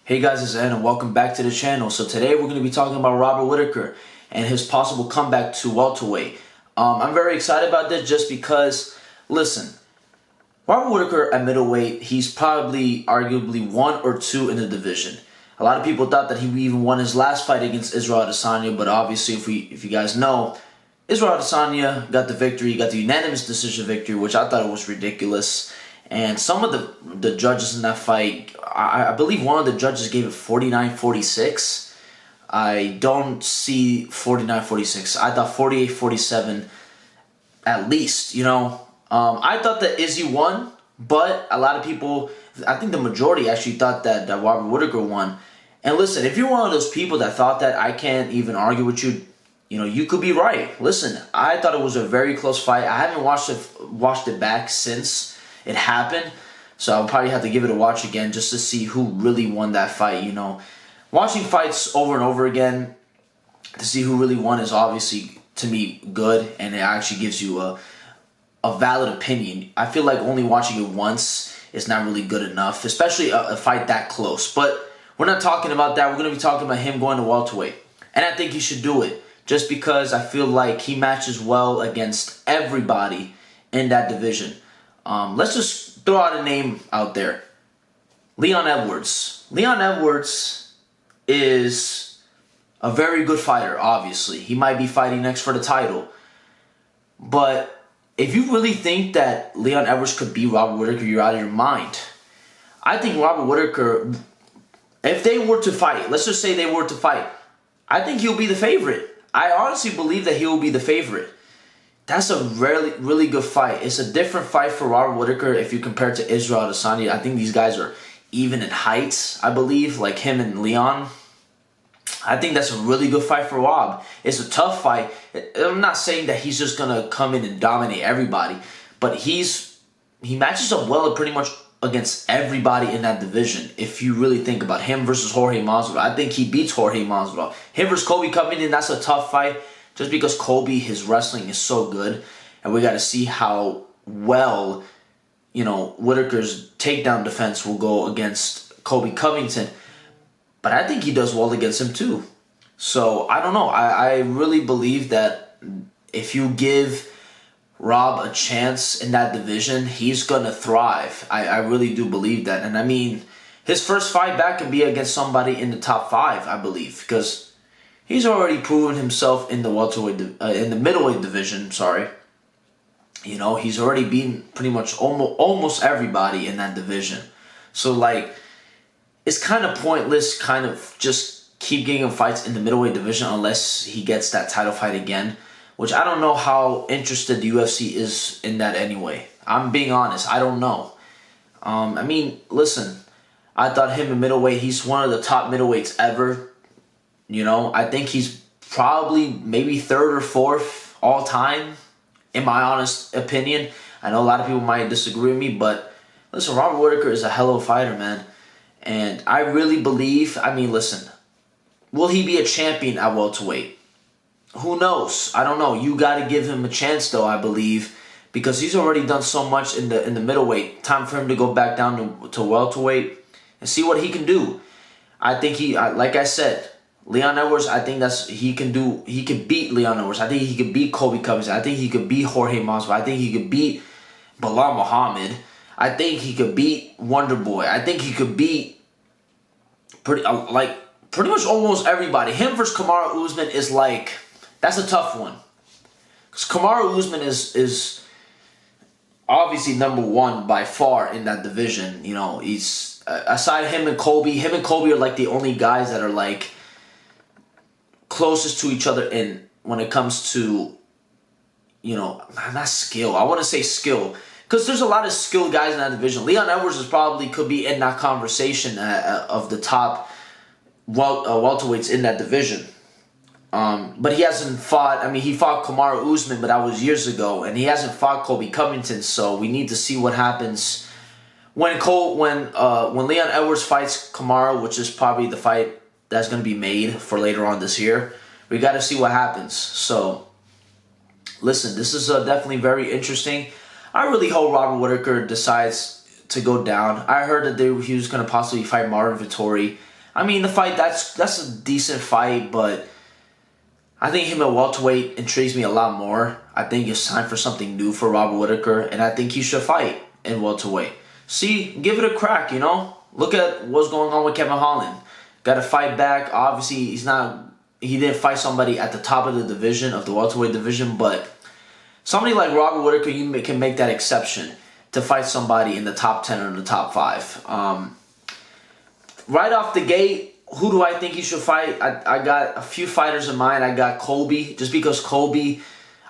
Hey guys, it's Ed and welcome back to the channel. So today we're going to be talking about Robert Whittaker and his possible comeback to welterweight. I'm very excited about this just because, listen, Robert Whittaker at middleweight, he's probably arguably 1 or 2 in the division. A lot of people thought that he even won his last fight against Israel Adesanya, but obviously if you guys know, Israel Adesanya got the victory, got the unanimous decision victory, which I thought was ridiculous. And some of the judges in that fight, I believe one of the judges gave it 49-46. I don't see 49-46. I thought 48-47 at least, you know. I thought that Izzy won, but a lot of people, I think the majority actually thought that Robert Whittaker won. And listen, if you're one of those people that thought that, I can't even argue with you. You know, you could be right. Listen, I thought it was a very close fight. I haven't watched it back since it happened, so I'll probably have to give it a watch again just to see who really won that fight. You know, watching fights over and over again to see who really won is obviously, to me, good, and it actually gives you a valid opinion. I feel like only watching it once is not really good enough, especially a fight that close. But we're not talking about that. We're going to be talking about him going to welterweight, and I think he should do it just because I feel like he matches well against everybody in that division. Let's just throw out a name out there. Leon Edwards. Leon Edwards is a very good fighter, obviously. He might be fighting next for the title. But if you really think that Leon Edwards could beat Robert Whittaker, you're out of your mind. I think Robert Whittaker, if they were to fight, let's just say they were to fight, I think he'll be the favorite. I honestly believe that he will be the favorite. That's a really good fight. It's a different fight for Robert Whittaker if you compare it to Israel Adesanya. I think these guys are even in heights, I believe, like him and Leon. I think that's a really good fight for Rob. It's a tough fight. I'm not saying that he's just going to come in and dominate everybody, but he matches up well pretty much against everybody in that division. If you really think about him versus Jorge Masvidal, I think he beats Jorge Masvidal. Him versus Colby Covington, that's a tough fight. Just because Colby, his wrestling is so good, and we got to see how well, you know, Whittaker's takedown defense will go against Colby Covington. But I think he does well against him too. So, I don't know. I really believe that if you give Rob a chance in that division, he's going to thrive. I really do believe that. And I mean, his first fight back can be against somebody in the top 5, I believe, because he's already proven himself in the in the middleweight division. Sorry, you know, he's already beaten pretty much almost everybody in that division. So like, it's kind of pointless, kind of just keep getting him fights in the middleweight division unless he gets that title fight again. Which I don't know how interested the UFC is in that anyway. I'm being honest, I don't know. I mean, listen, I thought him in middleweight, he's one of the top middleweights ever. You know, I think he's probably maybe 3rd or 4th all time, in my honest opinion. I know a lot of people might disagree with me, but listen, Robert Whittaker is a hell of a fighter, man. And I really believe, I mean, listen, will he be a champion at welterweight? Who knows? I don't know. You got to give him a chance, though, I believe, because he's already done so much in the middleweight. Time for him to go back down to welterweight and see what he can do. I think like I said, Leon Edwards, I think he can beat Leon Edwards. I think he could beat Colby Covington. I think he could beat Jorge Masvidal. I think he could beat Bilal Muhammad. I think he could beat Wonder Boy. I think he could beat pretty much almost everybody. Him versus Kamaru Usman is like, that's a tough one. Because Kamaru Usman is obviously number 1 by far in that division. You know, he's aside him and Colby are like the only guys that are like closest to each other in when it comes to, you know, not skill. I want to say skill, because there's a lot of skilled guys in that division. Leon Edwards could be in that conversation of the top welterweights in that division. But he hasn't fought. I mean, he fought Kamaru Usman, but that was years ago, and he hasn't fought Colby Covington. So we need to see what happens when Leon Edwards fights Kamaru, which is probably the fight that's going to be made for later on this year. We got to see what happens. So, listen, this is definitely very interesting. I really hope Robert Whittaker decides to go down. I heard that he was going to possibly fight Marvin Vettori. I mean, the fight, that's a decent fight, but I think him at welterweight intrigues me a lot more. I think it's time for something new for Robert Whittaker, and I think he should fight in welterweight. See, give it a crack, you know? Look at what's going on with Kevin Holland. Got to fight back. Obviously, he didn't fight somebody at the top of the division, of the welterweight division, but somebody like Robert Whittaker, you can make that exception to fight somebody in the top 10 or the top 5. Right off the gate, who do I think he should fight? I got a few fighters in mind. I got Colby, just because Colby,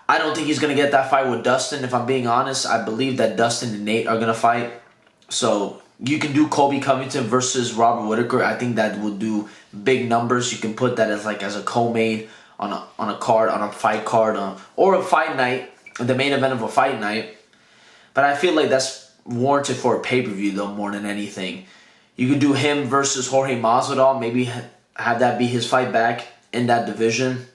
I don't think he's going to get that fight with Dustin. If I'm being honest, I believe that Dustin and Nate are going to fight. So you can do Colby Covington versus Robert Whittaker. I think that would do big numbers. You can put that as a co-main on a card, on a fight card, or a fight night, the main event of a fight night. But I feel like that's warranted for a pay-per-view though, more than anything. You could do him versus Jorge Masvidal, maybe have that be his fight back in that division.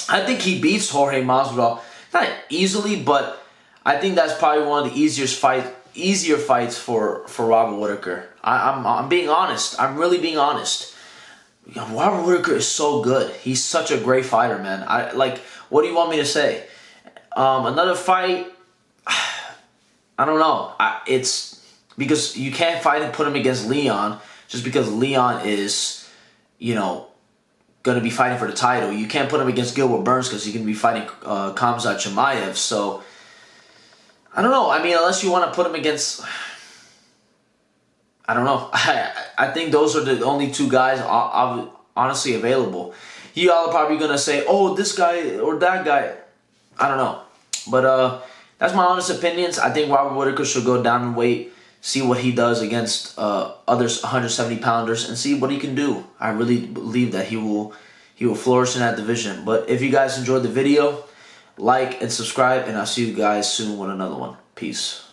I think he beats Jorge Masvidal, not easily, but I think that's probably one of the easier fights for Robert Whittaker. I'm being honest. I'm really being honest. Robert Whittaker is so good. He's such a great fighter, man. What do you want me to say? Another fight, I don't know. It's because you can't fight and put him against Leon just because Leon is, going to be fighting for the title. You can't put him against Gilbert Burns because he's going to be fighting Khamzat Chimaev. So, I don't know. I mean, unless you want to put him against, I don't know. I think those are the only two guys honestly available. You all are probably going to say, oh, this guy or that guy. I don't know. But that's my honest opinions. I think Robert Whittaker should go down in weight, see what he does against others 170-pounders, and see what he can do. I really believe that he will flourish in that division. But if you guys enjoyed the video, like and subscribe, and I'll see you guys soon with another one. Peace.